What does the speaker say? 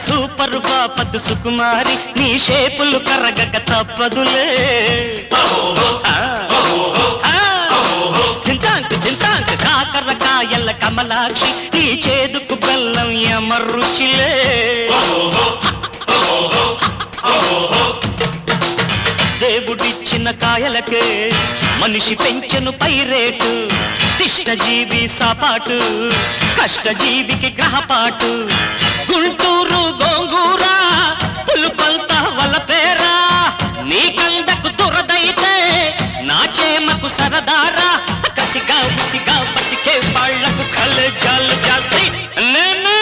super బాపద్దు సుకుమారి నీ షేపులు కరగక తప్పదులే తింటాంక్ తింటాంక్ కాకరకాయల కమలాక్షి నీ చేదుకు బెల్లం ఎమరుచిలే దేవుడిచ్చిన కాయలకే మనిషి పెంచెను పైరేటు తిష్టజీవి సాపాటు కష్టజీవికి గ్రహపాటు గుంటూరు గోంగూర పులుపంత వలపేరా నీ కందకు దురదైతే నా చేమకు సరదారా కసిగా ఉసిగా బసికే వాళ్లకు కళ్ళజాలు జాస్తి నేనే